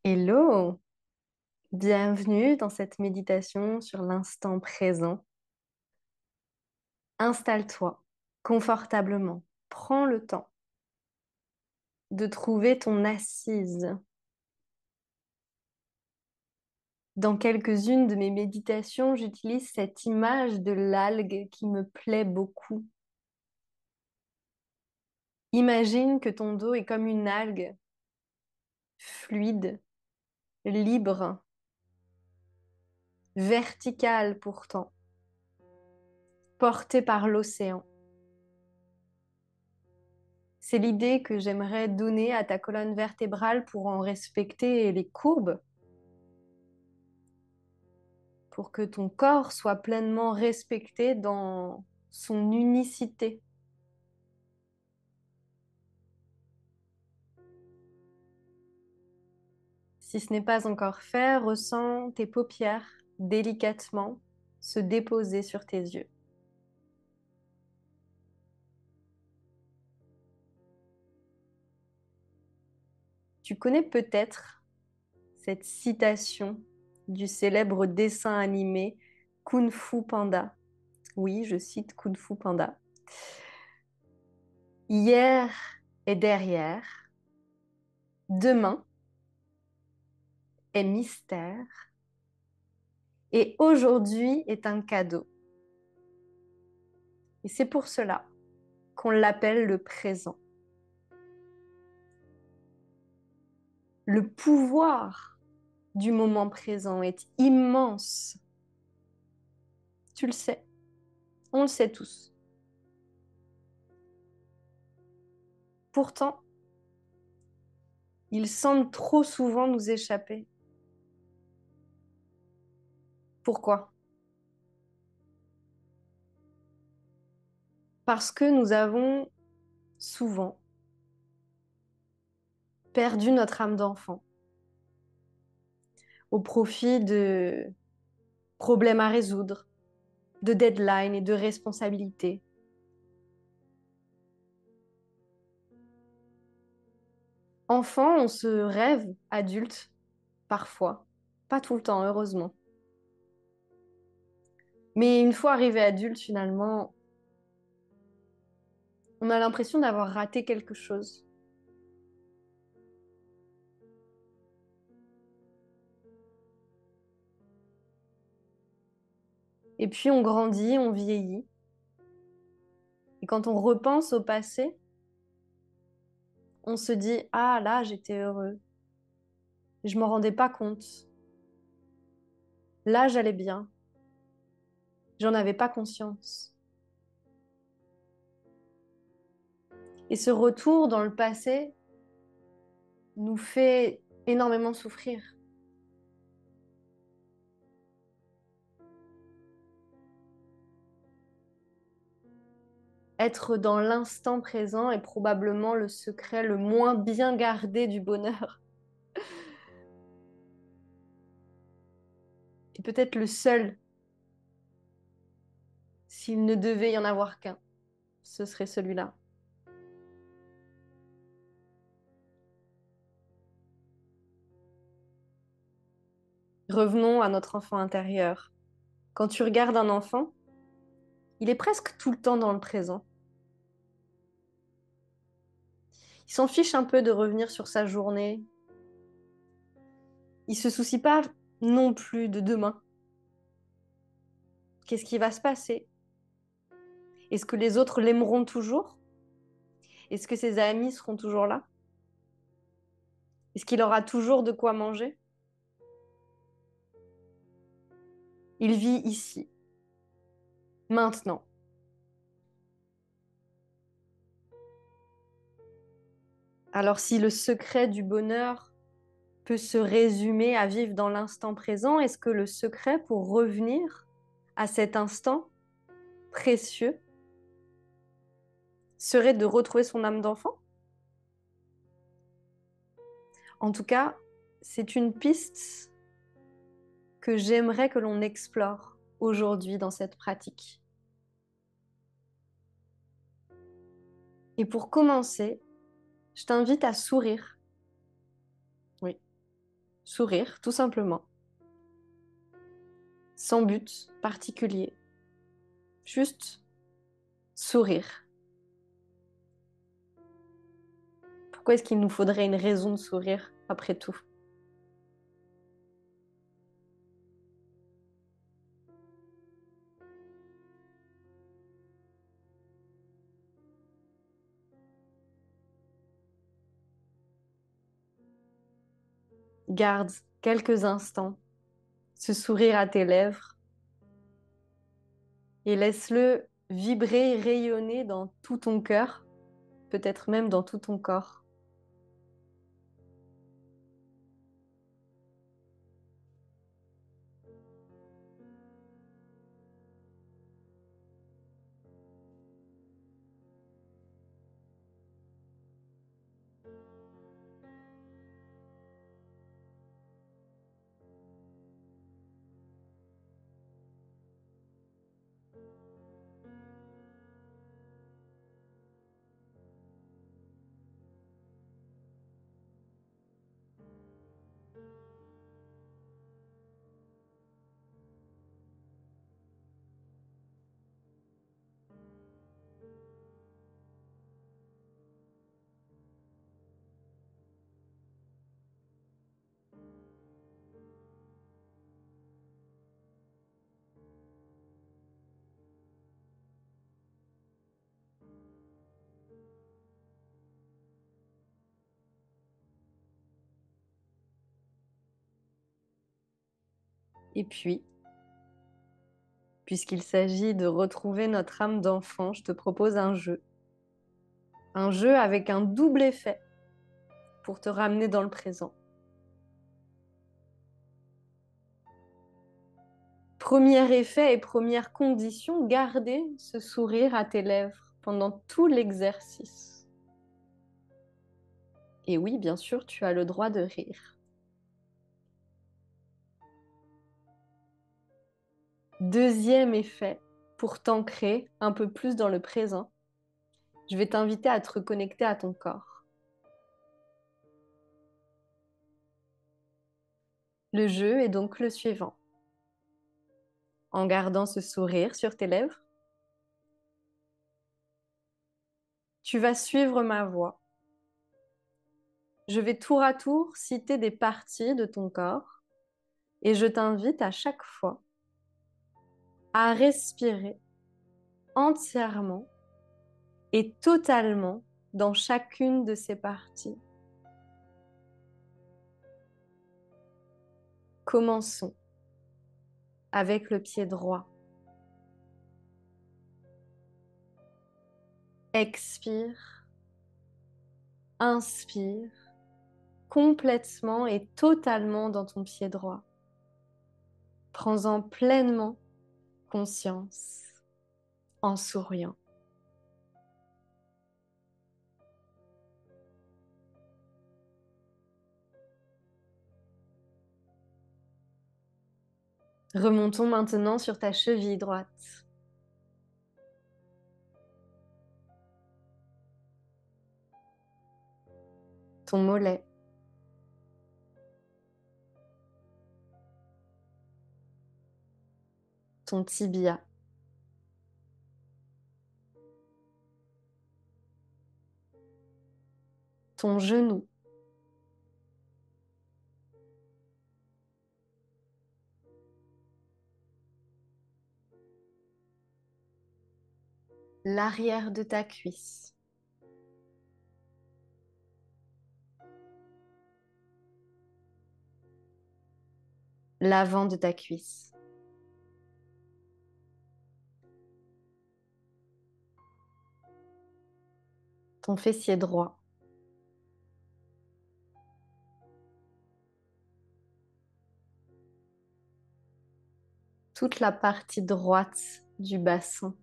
Hello, bienvenue dans cette méditation sur l'instant présent. Installe-toi confortablement. Prends le temps de trouver ton assise. Dans quelques-unes de mes méditations, j'utilise cette image de l'algue qui me plaît beaucoup. Imagine que ton dos est comme une algue, fluide, libre, verticale pourtant, portée par l'océan. C'est l'idée que j'aimerais donner à ta colonne vertébrale pour en respecter les courbes, pour que ton corps soit pleinement respecté dans son unicité. Si ce n'est pas encore fait, ressens tes paupières délicatement se déposer sur tes yeux. Tu connais peut-être cette citation du célèbre dessin animé Kung Fu Panda. Oui, je cite Kung Fu Panda. Hier est derrière, demain est mystère et aujourd'hui est un cadeau. Et c'est pour cela qu'on l'appelle le présent. Le pouvoir du moment présent est immense. Tu le sais, on le sait tous. Pourtant, il semble trop souvent nous échapper. Pourquoi? Parce que nous avons souvent perdu notre âme d'enfant au profit de problèmes à résoudre, de deadlines et de responsabilités. Enfant, on se rêve adulte, parfois, pas tout le temps, heureusement. Mais une fois arrivé adulte, finalement, on a l'impression d'avoir raté quelque chose. Et puis on grandit, on vieillit. Et quand on repense au passé, on se dit, ah là, j'étais heureux. Je m'en rendais pas compte. Là, j'allais bien. J'en avais pas conscience. Et ce retour dans le passé nous fait énormément souffrir. Être dans l'instant présent est probablement le secret le moins bien gardé du bonheur. Et peut-être le seul, s'il ne devait y en avoir qu'un, ce serait celui-là. Revenons à notre enfant intérieur. Quand tu regardes un enfant, il est presque tout le temps dans le présent. Il s'en fiche un peu de revenir sur sa journée. Il se soucie pas non plus de demain. Qu'est-ce qui va se passer? Est-ce que les autres l'aimeront toujours? Est-ce que ses amis seront toujours là? Est-ce qu'il aura toujours de quoi manger? Il vit ici, maintenant. Alors si le secret du bonheur peut se résumer à vivre dans l'instant présent, est-ce que le secret pour revenir à cet instant précieux serait de retrouver son âme d'enfant? En tout cas, c'est une piste que j'aimerais que l'on explore aujourd'hui dans cette pratique. Et pour commencer, je t'invite à sourire. Oui. sourire, tout simplement, sans but particulier, juste sourire. Pourquoi est-ce qu'il nous faudrait une raison de sourire après tout? Garde quelques instants ce sourire à tes lèvres et laisse-le vibrer, rayonner dans tout ton cœur, peut-être même dans tout ton corps. Et puis, puisqu'il s'agit de retrouver notre âme d'enfant, je te propose un jeu. Un jeu avec un double effet pour te ramener dans le présent. Premier effet et première condition, garder ce sourire à tes lèvres pendant tout l'exercice. Et oui, bien sûr, tu as le droit de rire. Deuxième effet, pour t'ancrer un peu plus dans le présent, je vais t'inviter à te reconnecter à ton corps. Le jeu est donc le suivant. En gardant ce sourire sur tes lèvres, tu vas suivre ma voix. Je vais tour à tour citer des parties de ton corps et je t'invite à chaque fois à respirer entièrement et totalement dans chacune de ces parties. Commençons avec le pied droit. Expire, inspire complètement et totalement dans ton pied droit. Prends-en pleinement conscience en souriant. Remontons maintenant sur ta cheville droite. Ton mollet. Ton tibia. Ton genou. L'arrière de ta cuisse. L'avant de ta cuisse. Ton fessier droit. Toute la partie droite du bassin.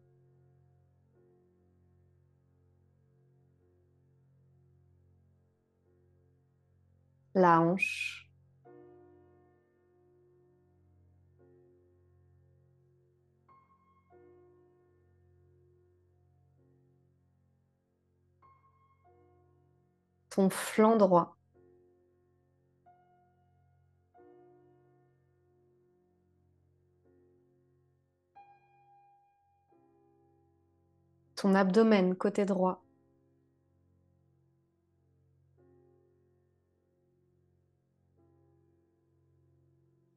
La hanche. Ton flanc droit. ton abdomen, côté droit.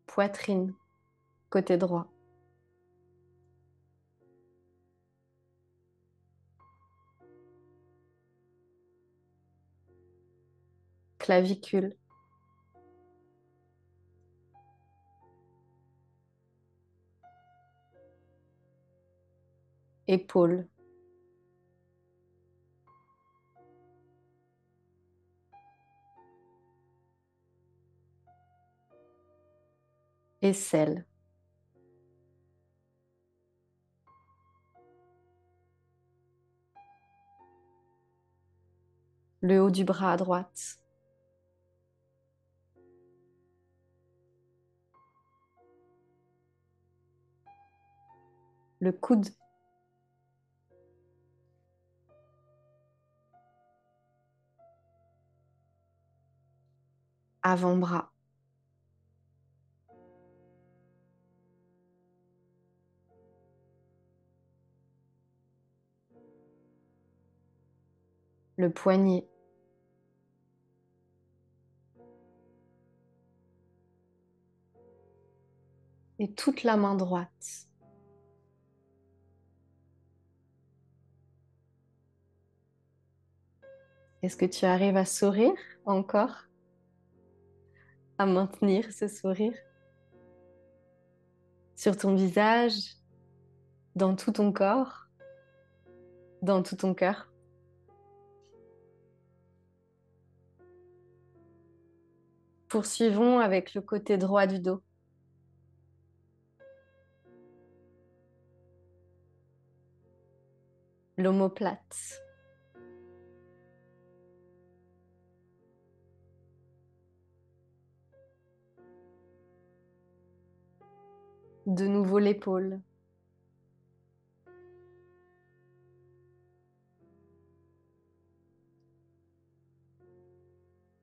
Poitrine, côté droit. Clavicule. Épaules. Aisselle. Le haut du bras à droite. Le coude. Avant-bras. Le poignet. Et toute la main droite. Est-ce que tu arrives à sourire encore? À maintenir ce sourire sur ton visage, dans tout ton corps, dans tout ton cœur? Poursuivons avec le côté droit du dos. L'omoplate. De nouveau l'épaule.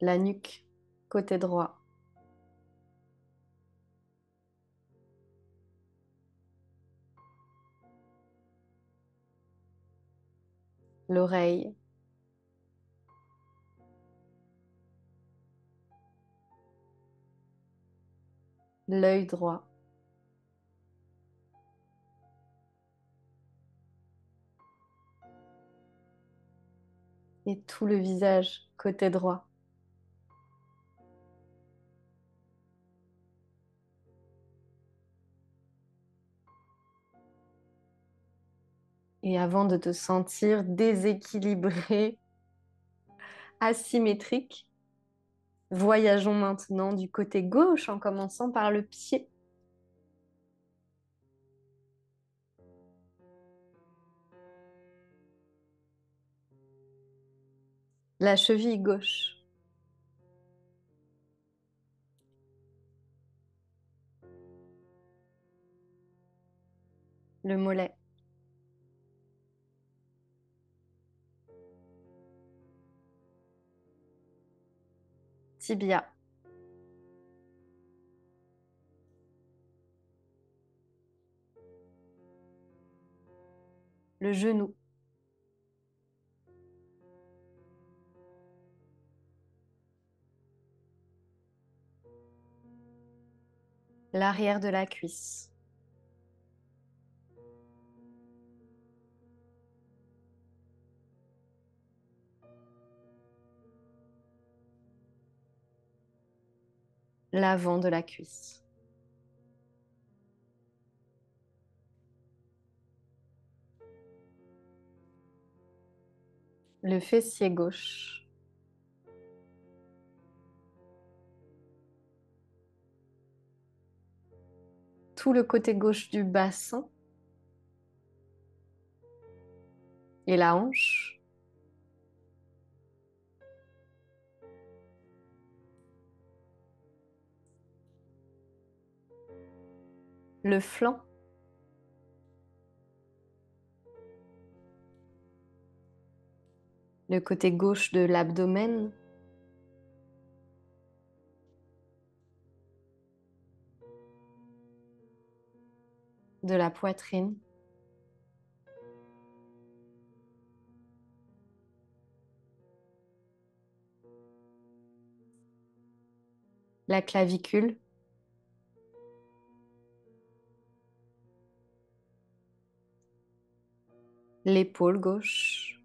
La nuque, côté droit. L'oreille. L'œil droit. Et tout le visage, côté droit. Et avant de te sentir déséquilibré, asymétrique, voyageons maintenant du côté gauche en commençant par le pied. La cheville gauche. Le mollet. Tibia. Le genou. L'arrière de la cuisse. L'avant de la cuisse. Le fessier gauche. Tout le côté gauche du bassin. Et la hanche. Le flanc. Le côté gauche de l'abdomen. De la poitrine. la clavicule, l'épaule gauche,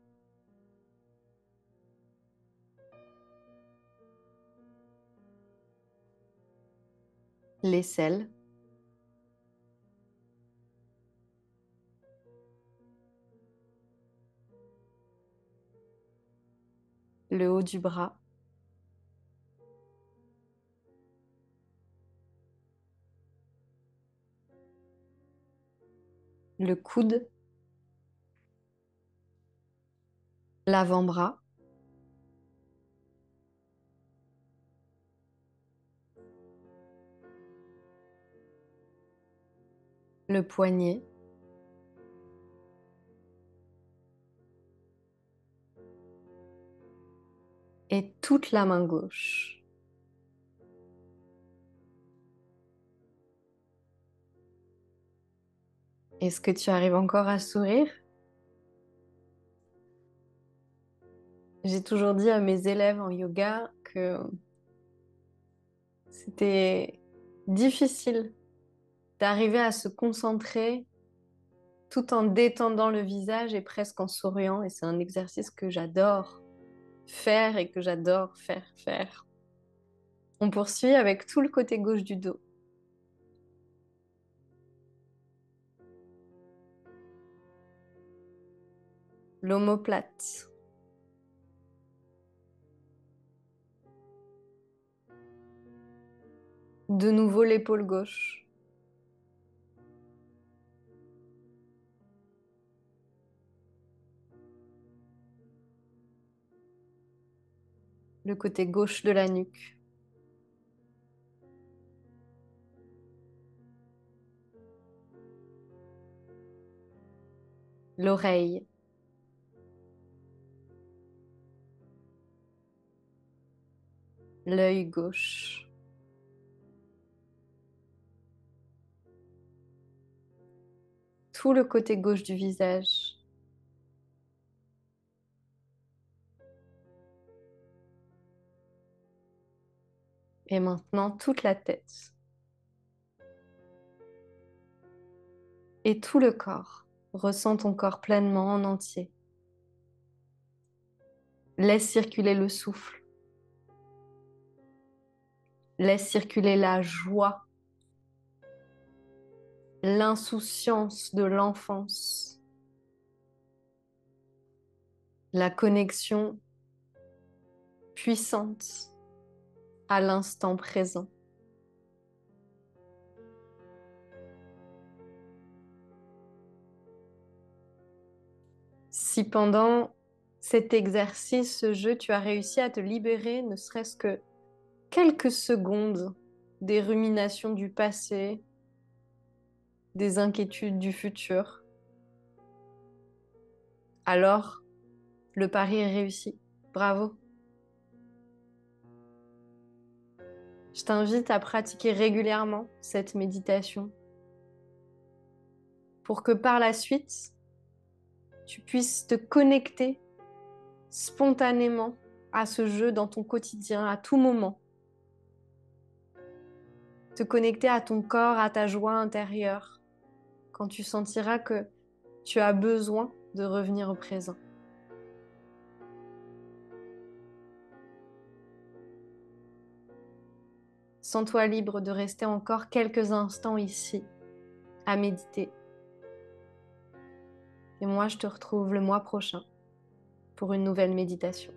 l'aisselle, le haut du bras, le coude, l'avant-bras, le poignet, et toute la main gauche. Est-ce que tu arrives encore à sourire? J'ai toujours dit à mes élèves en yoga que c'était difficile d'arriver à se concentrer tout en détendant le visage et presque en souriant. Et c'est un exercice que j'adore faire et que j'adore faire. On poursuit avec tout le côté gauche du dos. L'omoplate. De nouveau l'épaule gauche. Le côté gauche de la nuque. L'oreille. L'œil gauche. Tout le côté gauche du visage. Et maintenant toute la tête. Et tout le corps. Ressens ton corps pleinement en entier. Laisse circuler le souffle. Laisse circuler la joie, l'insouciance de l'enfance, la connexion puissante à l'instant présent. Si pendant cet exercice, ce jeu, tu as réussi à te libérer, ne serait-ce que quelques secondes des ruminations du passé, des inquiétudes du futur, alors le pari est réussi. Bravo. Je t'invite à pratiquer régulièrement cette méditation pour que par la suite, tu puisses te connecter spontanément à ce jeu dans ton quotidien, à tout moment. Te connecter à ton corps, à ta joie intérieure, quand tu sentiras que tu as besoin de revenir au présent. Sens-toi libre de rester encore quelques instants ici, à méditer. Et moi, je te retrouve le mois prochain pour une nouvelle méditation.